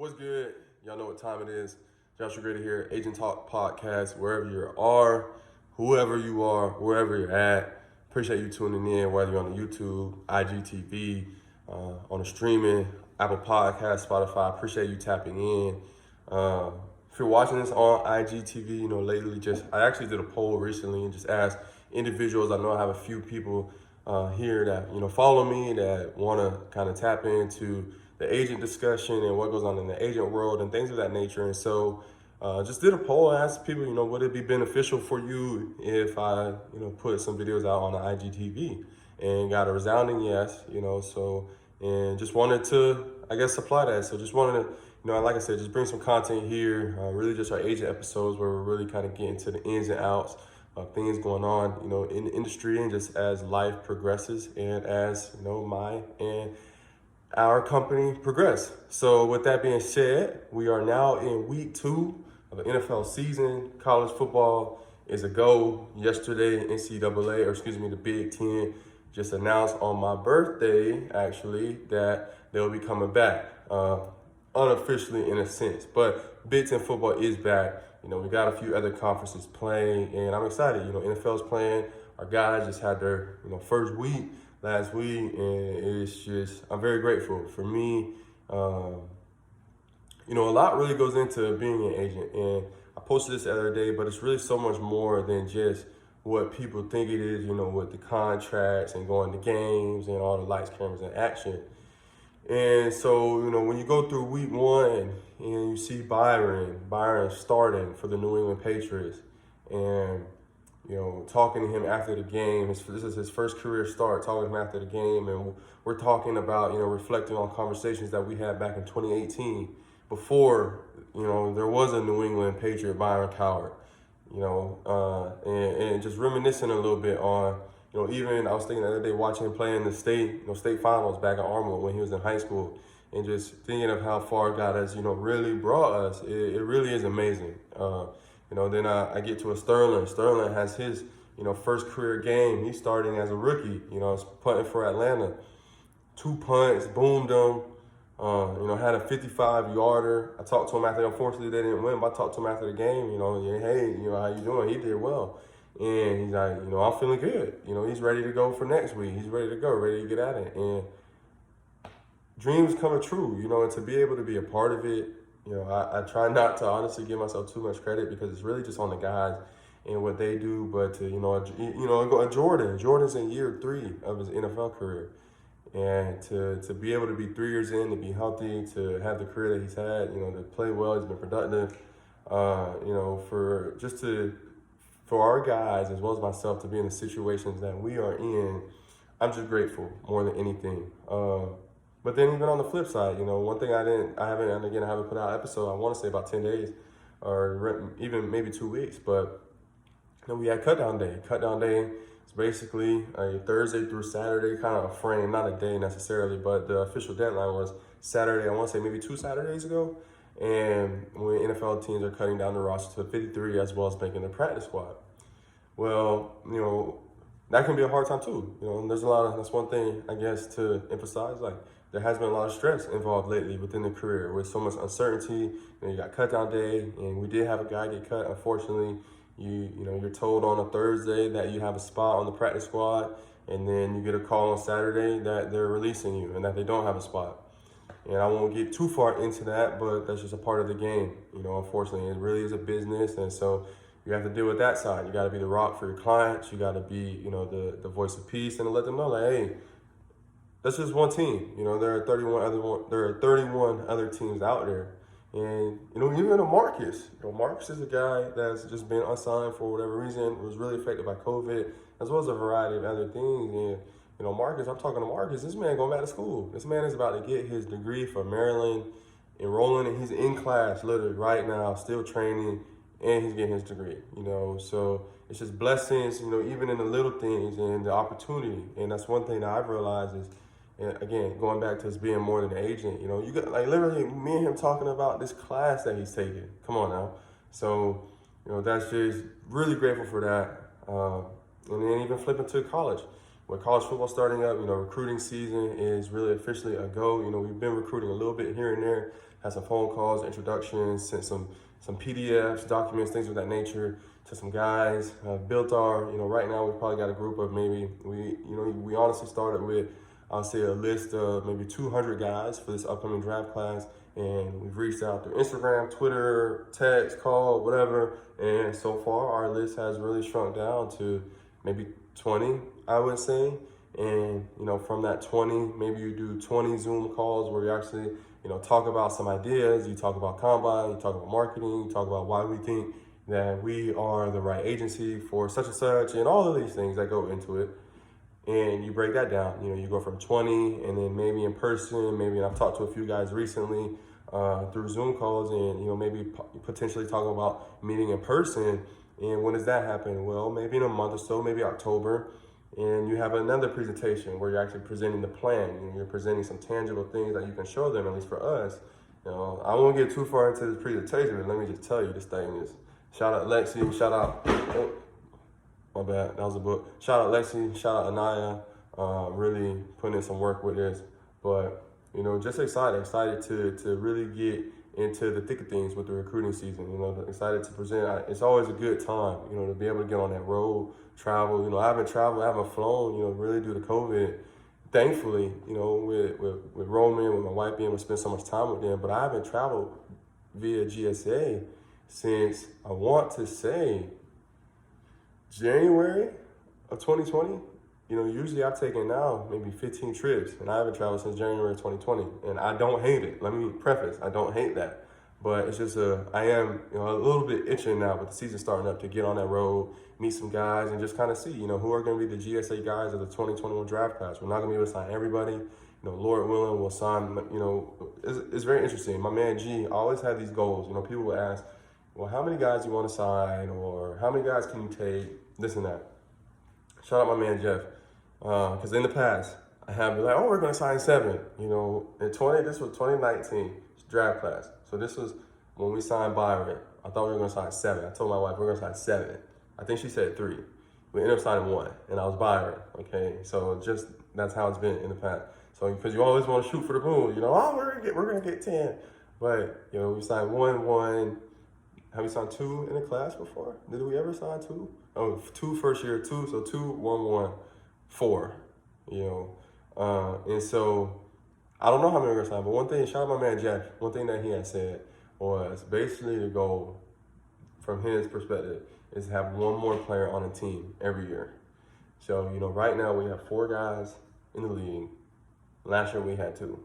What's good? Y'all know what time it is. Joshua Grader here, Agent Talk Podcast, wherever you are, whoever you are, wherever you're at. Appreciate you tuning in, whether you're on the YouTube, IGTV, on the streaming, Apple Podcast, Spotify. Appreciate you tapping in. If you're watching this on IGTV, lately I actually did a poll recently and just asked individuals. I know I have a few people here that, follow me that want to kind of tap into the agent discussion and what goes on in the agent world and things of that nature. And so just did a poll and asked people, would it be beneficial for you if I, put some videos out on the IGTV, and got a resounding yes, and just wanted to, I guess, supply that. So just wanted to, like I said, just bring some content here, really just our agent episodes where we're really kind of getting to the ins and outs of things going on, in the industry, and just as life progresses and as, my and our company progress. So with that being said, we are now in week 2 of the NFL season. College football is a go. Yesterday, the Big Ten just announced on my birthday, actually, that they'll be coming back, unofficially in a sense. But Big Ten football is back. We got a few other conferences playing, and I'm excited. NFL's playing. Our guys just had their, first week last week, and it's just, I'm very grateful. For me, a lot really goes into being an agent, and I posted this the other day, but it's really so much more than just what people think it is, with the contracts and going to games and all the lights, cameras, and action. And so, when you go through week 1 and you see Byron starting for the New England Patriots, and talking to him after the game. This is his first career start, talking to him after the game. And we're talking about, reflecting on conversations that we had back in 2018 before, there was a New England Patriot, Byron Cowart, and just reminiscing a little bit on, even I was thinking the other day watching him play in the state finals back at Armwood when he was in high school, and just thinking of how far God has, really brought us. It really is amazing. Then I get to a Sterling. Sterling has his, first career game. He's starting as a rookie, punting for Atlanta. 2 punts, boomed them, had a 55-yarder. I talked to him after, unfortunately they didn't win, but I talked to him after the game, hey, how you doing? He did well. And he's like, I'm feeling good. He's ready to go for next week. He's ready to go, ready to get at it. And dreams coming true, and to be able to be a part of it. I try not to honestly give myself too much credit because it's really just on the guys and what they do. But to, Jordan's in year 3 of his NFL career, and to be able to be 3 years in, to be healthy, to have the career that he's had, to play well, he's been productive. For our guys as well as myself to be in the situations that we are in, I'm just grateful more than anything. But then even on the flip side, one thing I haven't put out an episode, I want to say about 10 days or even maybe 2 weeks, but we had cut down day. Cut down day is basically a Thursday through Saturday kind of a frame, not a day necessarily, but the official deadline was Saturday, I want to say maybe 2 Saturdays ago. And when NFL teams are cutting down the roster to 53 as well as making the practice squad. Well, that can be a hard time too. That's one thing I guess to emphasize, like, there has been a lot of stress involved lately within the career with so much uncertainty. You got cut down day, and we did have a guy get cut. Unfortunately, you're told on a Thursday that you have a spot on the practice squad, and then you get a call on Saturday that they're releasing you and that they don't have a spot. And I won't get too far into that, but that's just a part of the game. Unfortunately, it really is a business, and so you have to deal with that side. You got to be the rock for your clients. You got to be, the voice of peace, and to let them know, like, hey, that's just one team. There are 31 other teams out there. And, even a Marcus. Marcus is a guy that's just been unsigned for whatever reason, was really affected by COVID, as well as a variety of other things. And, Marcus, I'm talking to Marcus, this man going back to school. This man is about to get his degree from Maryland, enrolling, and he's in class literally right now, still training, and he's getting his degree, So it's just blessings, even in the little things and the opportunity. And that's one thing that I've realized is, and again, going back to us being more than an agent, you got, like, literally me and him talking about this class that he's taking. Come on now. So, that's just really grateful for that. And then even flipping to college with college football starting up, recruiting season is really officially a go. We've been recruiting a little bit here and there, had some phone calls, introductions, sent some PDFs, documents, things of that nature to some guys. Built our, right now we've probably got a group of maybe, we honestly started with, I'll say a list of maybe 200 guys for this upcoming draft class. And we've reached out through Instagram, Twitter, text, call, whatever. And so far our list has really shrunk down to maybe 20, I would say. And, from that 20, maybe you do 20 Zoom calls where you actually, talk about some ideas, you talk about combine, you talk about marketing, you talk about why we think that we are the right agency for such and such, and all of these things that go into it. And you break that down, you go from 20 and then maybe in person, and I've talked to a few guys recently through Zoom calls and, maybe potentially talking about meeting in person. And when does that happen? Well, maybe in a month or so, maybe October. And you have another presentation where you're actually presenting the plan. You're presenting some tangible things that you can show them, at least for us. I won't get too far into this presentation, but let me just tell you, this thing is, shout out Lexi, shout out, my bad, that was a book. Shout out Lexi, shout out Anaya, really putting in some work with this. But, just excited to really get into the thick of things with the recruiting season, excited to present. It's always a good time, to be able to get on that road, travel. I haven't traveled, I haven't flown, really due to COVID. Thankfully, with Roman, with my wife being able to spend so much time with them, but I haven't traveled via GSA since, I want to say, January of 2020. Usually I've taken now maybe 15 trips, and I haven't traveled since January of 2020, and I don't hate it. Let me preface, I don't hate that. But it's just I am a little bit itching now with the season starting up to get on that road, meet some guys, and just kind of see, who are going to be the GSA guys of the 2021 draft class. We're not going to be able to sign everybody. Lord willing, we'll sign, it's very interesting. My man G always had these goals. People would ask, well, how many guys do you want to sign, or how many guys can you take, this and that. Shout out my man Jeff. Because in the past, I have been like, oh, we're going to sign 7. This was 2019 draft class. So this was when we signed Byron. I thought we were going to sign 7. I told my wife we're going to sign 7. I think she said 3. We ended up signing 1, and I was Byron. Okay, so just that's how it's been in the past. So because you always want to shoot for the moon, oh, we're gonna get 10, but we signed 1. Have we signed 2 in the class before? Did we ever sign 2? Oh, 2 first year, 2. So 2, 1, 1. 4, and so I don't know how many we're gonna sign, but one thing, shout out my man Jeff, one thing that he had said was basically the goal from his perspective is to have 1 more player on a team every year. So, right now we have 4 guys in the league. Last year we had 2.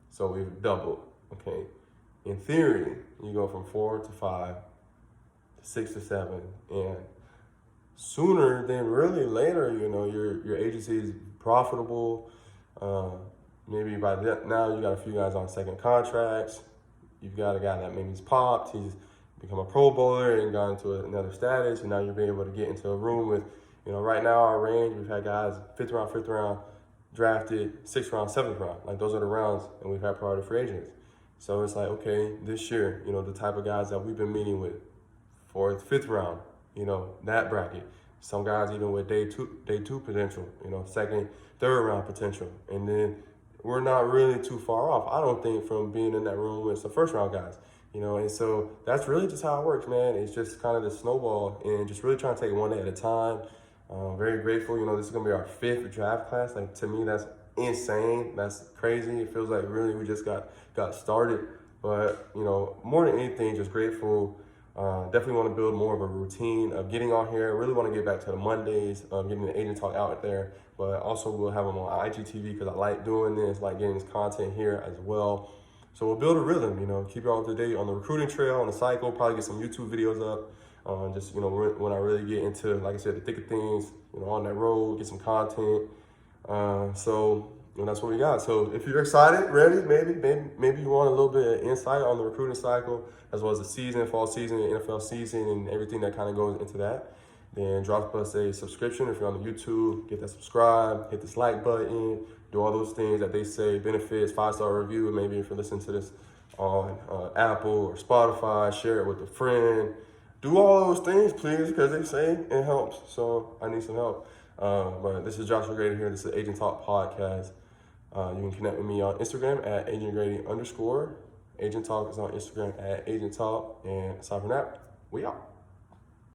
So we've doubled, okay? In theory, you go from 4 to 5 to 6 to 7, and sooner than really later, your agency is profitable. Maybe by now you got a few guys on second contracts. You've got a guy that maybe he's popped, he's become a Pro Bowler and gone into another status, and now you'll be able to get into a room with, right now our range, we've had guys 5th round, drafted 6th round, 7th round. Like those are the rounds, and we've had priority free agents. So it's like, okay, this year, the type of guys that we've been meeting with for the 5th round, that bracket. Some guys even with day two potential, 2nd, 3rd round potential. And then we're not really too far off, I don't think, from being in that room with some 1st round guys, and so that's really just how it works, man. It's just kind of the snowball and just really trying to take one day at a time. Very grateful, this is gonna be our 5th draft class. Like, to me, that's insane. That's crazy. It feels like really we just got started. But, more than anything, just grateful. Definitely want to build more of a routine of getting on here. I really want to get back to the Mondays, getting the agent talk out there, but also we'll have them on IGTV because I like doing this, like getting this content here as well. So we'll build a rhythm, keep you all up to date on the recruiting trail, on the cycle, probably get some YouTube videos up. Just, when I really get into, like I said, the thick of things, on that road, get some content. So that's what we got. So if you're excited, ready, maybe you want a little bit of insight on the recruiting cycle, as well as the season, fall season, NFL season, and everything that kind of goes into that, then drop us a subscription. If you're on the YouTube, get that subscribe, hit this like button, do all those things that they say benefits, 5-star review. Maybe if you're listening to this on Apple or Spotify, share it with a friend. Do all those things, please, because they say it helps. So I need some help. But this is Joshua Grady here. This is Agent Talk Podcast. You can connect with me on Instagram at @AgentGrady_. Agent Talk is on Instagram at Agent Talk. And aside from that, we out.